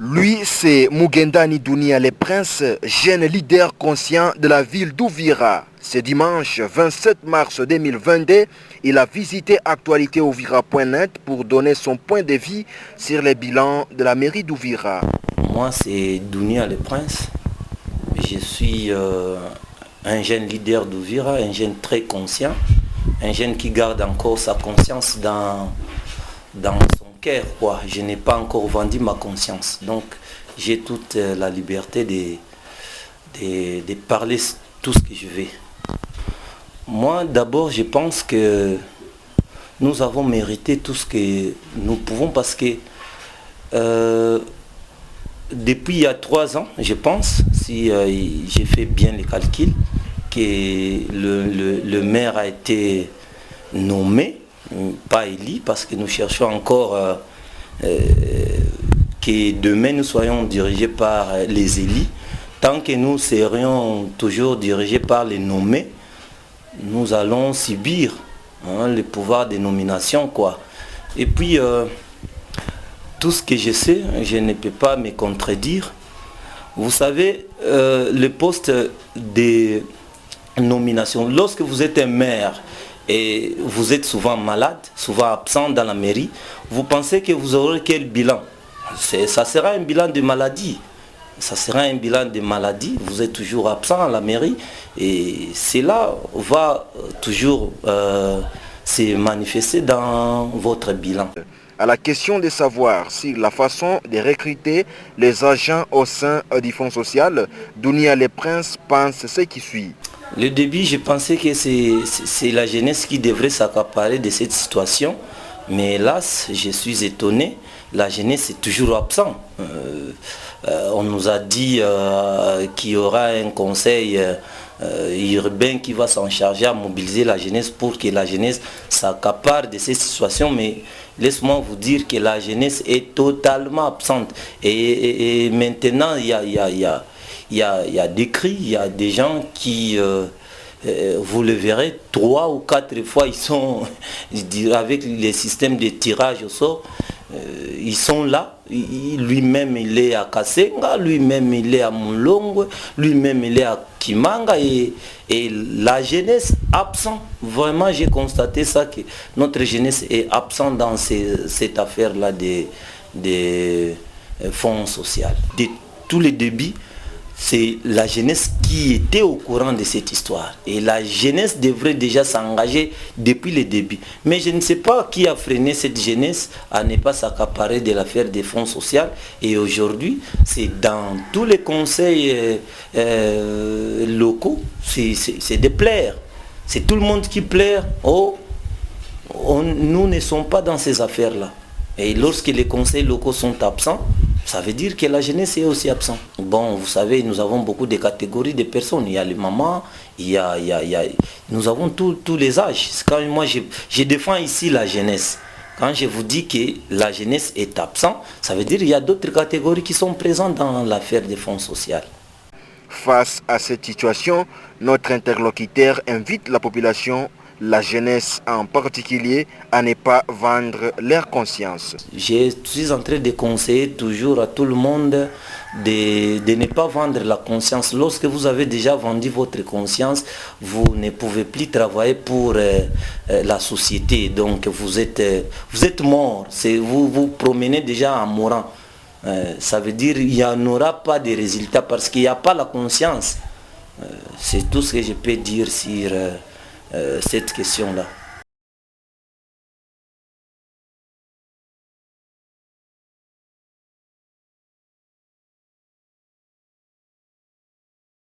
Lui, c'est Mugenda Nidunia, le prince, jeune leader conscient de la ville d'Ouvira. Ce dimanche 27 mars 2022, il a visité actualitéouvira.net pour donner son point de vue sur les bilans de la mairie d'Ouvira. Moi, c'est Dunia le prince. Je suis un jeune leader d'Ouvira, un jeune très conscient, un jeune qui garde encore sa conscience dans son cœur, quoi. Je n'ai pas encore vendu ma conscience. Donc, j'ai toute la liberté de parler tout ce que je veux. Moi, d'abord, je pense que nous avons mérité tout ce que nous pouvons parce que depuis il y a 3 ans, je pense, si j'ai fait bien les calculs, que le maire a été nommé, pas élu, parce que nous cherchons encore que demain nous soyons dirigés par les élus. Tant que nous serions toujours dirigés par les nommés, nous allons subir le pouvoir de nomination, quoi. Et puis, tout ce que je sais, je ne peux pas me contredire. Vous savez, le poste de nomination, lorsque vous êtes un maire et vous êtes souvent malade, souvent absent dans la mairie, vous pensez que vous aurez quel bilan? Ça sera un bilan de maladie. Ça sera un bilan de maladie. Vous êtes toujours absent à la mairie et cela va toujours se manifester dans votre bilan. À la question de savoir si la façon de recruter les agents au sein du Fonds social, Dunia le prince pense ce qui suit. Le début, je pensais que c'est la jeunesse qui devrait s'accaparer de cette situation. Mais hélas, je suis étonné, la jeunesse est toujours absente. On nous a dit qu'il y aura un conseil urbain qui va s'en charger à mobiliser la jeunesse pour que la jeunesse s'accapare de cette situation. Mais laisse-moi vous dire que la jeunesse est totalement absente. Et maintenant, il y a des cris, il y a des gens qui... vous le verrez, 3 ou 4 fois, ils sont, avec les systèmes de tirage au sort, ils sont là. Lui-même, il est à Kasenga, lui-même, il est à Moulongo, lui-même, il est à Kimanga. Et la jeunesse absente. Vraiment, j'ai constaté ça, que notre jeunesse est absente dans cette affaire-là des fonds sociaux. De tous les débuts, c'est la jeunesse qui était au courant de cette histoire. Et la jeunesse devrait déjà s'engager depuis le début. Mais je ne sais pas qui a freiné cette jeunesse à ne pas s'accaparer de l'affaire des fonds sociaux. Et aujourd'hui, c'est dans tous les conseils locaux, c'est de plaire. C'est tout le monde qui plaire. Oh, nous ne sommes pas dans ces affaires-là. Et lorsque les conseils locaux sont absents, ça veut dire que la jeunesse est aussi absente. Bon, vous savez, nous avons beaucoup de catégories de personnes. Il y a les mamans, nous avons tous les âges. Quand moi, je défends ici la jeunesse. Quand je vous dis que la jeunesse est absente, ça veut dire qu'il y a d'autres catégories qui sont présentes dans l'affaire des fonds sociaux. Face à cette situation, notre interlocuteur invite la population, la jeunesse en particulier, à ne pas vendre leur conscience. Je suis en train de conseiller toujours à tout le monde de ne pas vendre la conscience. Lorsque vous avez déjà vendu votre conscience, vous ne pouvez plus travailler pour la société. Donc vous êtes mort. Vous vous promenez déjà en mourant. Ça veut dire qu'il n'y en aura pas de résultats parce qu'il n'y a pas la conscience. C'est tout ce que je peux dire sur cette question-là.